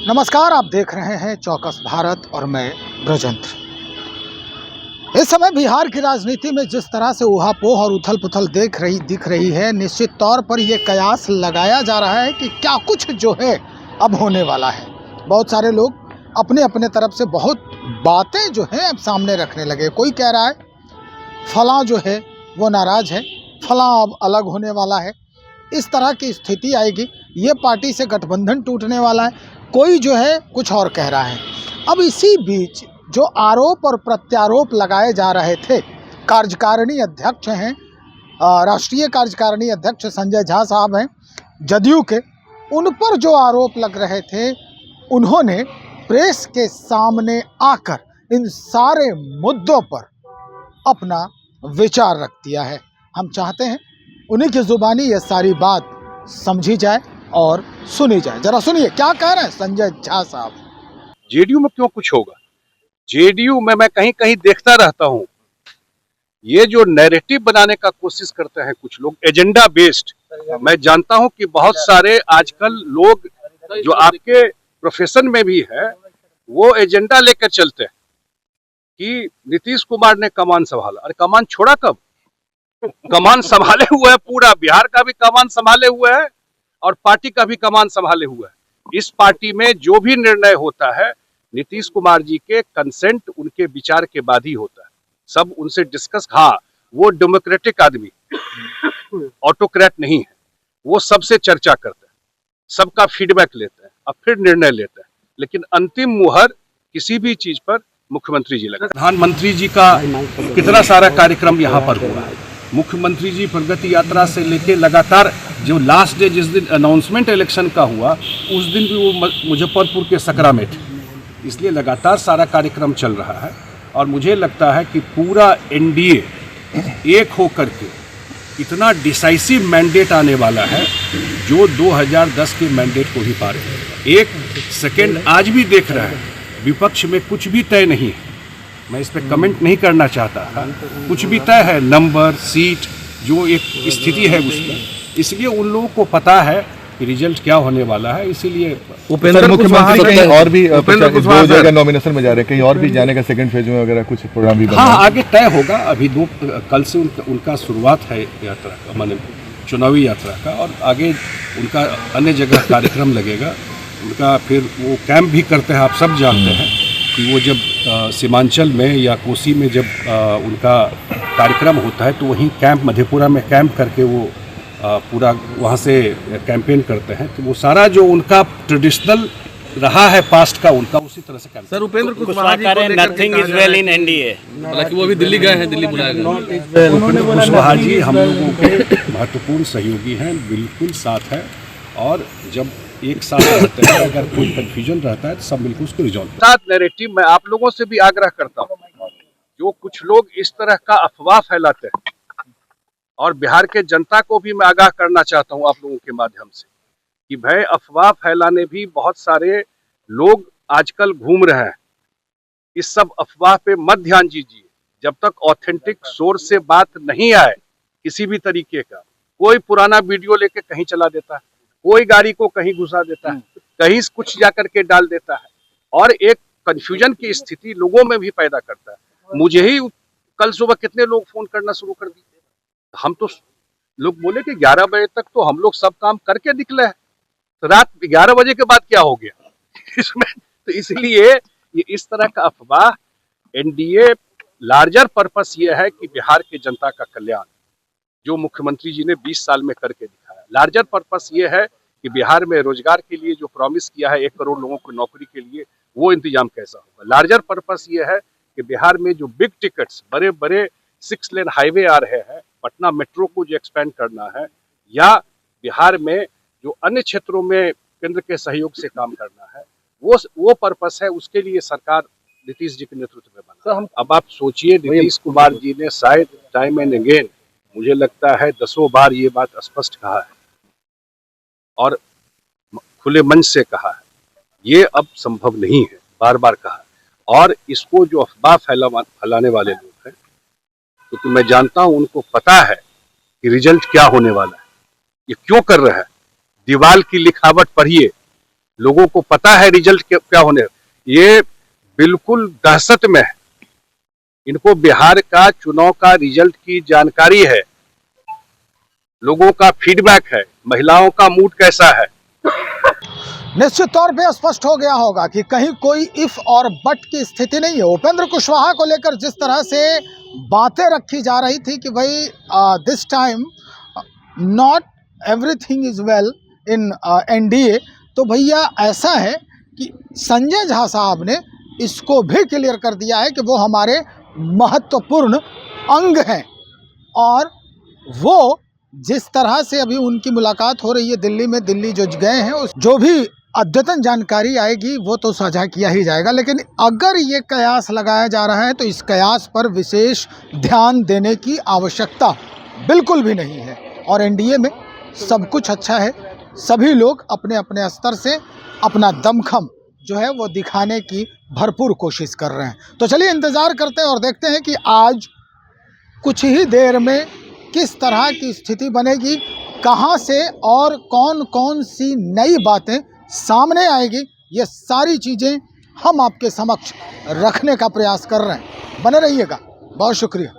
नमस्कार, आप देख रहे हैं चौकस भारत और मैं ब्रजंत्र। इस समय बिहार की राजनीति में जिस तरह से ऊहापोह और उथल पुथल दिख रही है, निश्चित तौर पर यह कयास लगाया जा रहा है कि क्या कुछ जो है अब होने वाला है। बहुत सारे लोग अपने अपने तरफ से बहुत बातें जो है अब सामने रखने लगे। कोई कह रहा है फलां जो है वो नाराज है, फलां अब अलग होने वाला है, इस तरह की स्थिति आएगी, ये पार्टी से गठबंधन टूटने वाला है। कोई जो है कुछ और कह रहा है। अब इसी बीच जो आरोप और प्रत्यारोप लगाए जा रहे थे, कार्यकारिणी अध्यक्ष हैं, राष्ट्रीय कार्यकारिणी अध्यक्ष संजय झा साहब हैं जदयू के, उन पर जो आरोप लग रहे थे, उन्होंने प्रेस के सामने आकर इन सारे मुद्दों पर अपना विचार रख दिया है। हम चाहते हैं उन्हीं की जुबानी ये सारी बात समझी जाए और सुनी जाए। जरा सुनिए क्या कह रहे हैं संजय झा साहब। जेडीयू में क्यों कुछ होगा? जेडीयू में मैं कहीं कहीं देखता रहता हूं, ये जो नैरेटिव बनाने का कोशिश करते हैं कुछ लोग, एजेंडा बेस्ड। मैं जानता हूं कि बहुत सारे आजकल लोग जो आपके प्रोफेशन में भी है, वो एजेंडा लेकर चलते हैं कि नीतीश कुमार ने कमान संभाला। अरे कमान छोड़ा कब? कमान संभाले हुए है, पूरा बिहार का भी कमान संभाले हुए है और पार्टी का भी कमान संभाले हुआ है। इस पार्टी में जो भी निर्णय होता है नीतीश कुमार जी के कंसेंट, उनके विचार के बाद ही होता है। सब उनसे डिस्कस। हाँ, वो डेमोक्रेटिक आदमी, ऑटोक्रेट नहीं है। वो सबसे चर्चा करते हैं, सबका फीडबैक लेते हैं और फिर निर्णय लेते हैं। लेकिन अंतिम मुहर किसी भी चीज पर मुख्यमंत्री जी लगता है। प्रधानमंत्री जी का कितना सारा कार्यक्रम यहाँ पर हुआ है। मुख्यमंत्री जी प्रगति यात्रा से लेके लगातार, जो लास्ट डे जिस दिन अनाउंसमेंट इलेक्शन का हुआ, उस दिन भी वो मुजफ्फरपुर के सकरा में थे। इसलिए लगातार सारा कार्यक्रम चल रहा है और मुझे लगता है कि पूरा एनडीए एक होकर के इतना डिसाइसिव मैंडेट आने वाला है जो 2010 के मैंडेट को ही पार करेगा। एक सेकेंड आज भी देख रहा है, विपक्ष में कुछ भी तय नहीं है। मैं इस पर कमेंट नहीं करना चाहता था। कुछ भी तय है, नंबर, सीट, जो एक स्थिति है उसमें। इसलिए उन लोगों को पता है कि रिजल्ट क्या होने वाला है। इसीलिए उपेंद्र मुख्यमंत्री कहीं और भी दो जगह नॉमिनेशन में जा रहे हैं, कहीं और भी जाने का सेकंड फेज में वगैरह कुछ प्रोग्राम भी? हाँ, आगे तय होगा। अभी कल से उनका शुरुआत है यात्रा का, माने चुनावी यात्रा का, और आगे उनका अन्य जगह कार्यक्रम लगेगा उनका। फिर वो कैंप भी करते हैं, आप सब जानते हैं कि वो जब सीमांचल में या कोसी में जब उनका कार्यक्रम होता है तो वहीं कैंप, मधेपुरा में कैंप करके वो पूरा वहाँ से कैंपेन करते हैं। तो वो सारा जो उनका ट्रेडिशनल रहा है पास्ट का, उनका उसी तरह से कैंपेन। सर, उपेंद्र कुशवाहा जी को nothing is well in NDA, हालांकि वो भी दिल्ली गए हैं, दिल्ली बुलाए गए। उपेंद्र कुशवाहा जी हम लोगों के महत्वपूर्ण सहयोगी हैं, बिल्कुल साथ है। और जब एक साथ रहते हैं, अगर कोई कंफ्यूजन रहता है तो सब मिलकर उसको रिजॉल्व साथ नैरेटिव। मैं आप लोगों से भी आग्रह करता हूँ, जो कुछ लोग इस तरह का अफवाह फैलाते हैं, और बिहार के जनता को भी मैं आगाह करना चाहता हूँ आप लोगों के माध्यम से कि भाई अफवाह फैलाने भी बहुत सारे लोग आजकल घूम रहे हैं। इस सब अफवाह पे मत ध्यान दीजिए। जब तक ऑथेंटिक सोर्स से बात नहीं आए किसी भी तरीके का, कोई पुराना वीडियो लेके कहीं चला देता है, कोई गाड़ी को कहीं घुसा देता है, कहीं कुछ जा करके डाल देता है, और एक कंफ्यूजन की स्थिति लोगों में भी पैदा करता है। मुझे ही कल सुबह कितने लोग फोन करना शुरू कर दिए। हम तो लोग बोले कि 11 बजे तक तो हम लोग सब काम करके निकले हैं, तो रात 11 बजे के बाद क्या हो गया इसमें? तो इसलिए ये इस तरह का अफवाह, एनडीए लार्जर पर्पस ये है कि बिहार के जनता का कल्याण, जो मुख्यमंत्री जी ने 20 साल में करके दिखाया। लार्जर पर्पस ये है कि बिहार में रोजगार के लिए जो प्रॉमिस किया है 1 करोड़ लोगों को नौकरी के लिए, वो इंतजाम कैसा होगा। लार्जर पर्पस ये है कि बिहार में जो बिग टिकट्स, बड़े बड़े 6 लेन हाईवे आ रहे हैं, पटना मेट्रो को जो एक्सपेंड करना है, या बिहार में जो अन्य क्षेत्रों में केंद्र के सहयोग से काम करना है, वो पर्पस है। उसके लिए सरकार नीतीश जी के नेतृत्व में बना। अब आप सोचिए, नीतीश कुमार जी ने शायद टाइम एंड अगेन, मुझे लगता है 10 बार ये बात स्पष्ट कहा है और खुले मन से कहा है, ये अब संभव नहीं है, बार बार कहा है। और इसको जो अफवाह फैलाने वाले लोग हैं, क्योंकि मैं जानता हूं उनको पता है कि रिजल्ट क्या होने वाला है, ये क्यों कर रहा है। दीवाल की लिखावट पढ़िए, लोगों को पता है रिजल्ट क्या होने, ये बिल्कुल दहशत में है। इनको बिहार का चुनाव का रिजल्ट की जानकारी है, लोगों का फीडबैक है, महिलाओं का मूड कैसा है। निश्चित तौर पे स्पष्ट हो गया होगा कि कहीं कोई इफ और बट की स्थिति नहीं है। उपेंद्र कुशवाहा को लेकर जिस तरह से बातें रखी जा रही थी कि भाई this time not everything is well in NDA, तो भैया ऐसा है कि संजय झा साहब ने इसको भी क्लियर कर दिया है कि वो हमारे महत्वपूर्ण अंग हैं। और वो जिस तरह से अभी उनकी मुलाकात हो रही है दिल्ली में, दिल्ली जो गए हैं, उस जो भी अद्यतन जानकारी आएगी वो तो साझा किया ही जाएगा। लेकिन अगर ये कयास लगाया जा रहा है तो इस कयास पर विशेष ध्यान देने की आवश्यकता बिल्कुल भी नहीं है। और एनडीए में सब कुछ अच्छा है, सभी लोग अपने अपने स्तर से अपना दमखम जो है वो दिखाने की भरपूर कोशिश कर रहे हैं। तो चलिए इंतज़ार करते हैं और देखते हैं कि आज कुछ ही देर में किस तरह की स्थिति बनेगी, कहां से और कौन कौन सी नई बातें सामने आएगी। ये सारी चीज़ें हम आपके समक्ष रखने का प्रयास कर रहे हैं। बने रहिएगा, बहुत शुक्रिया।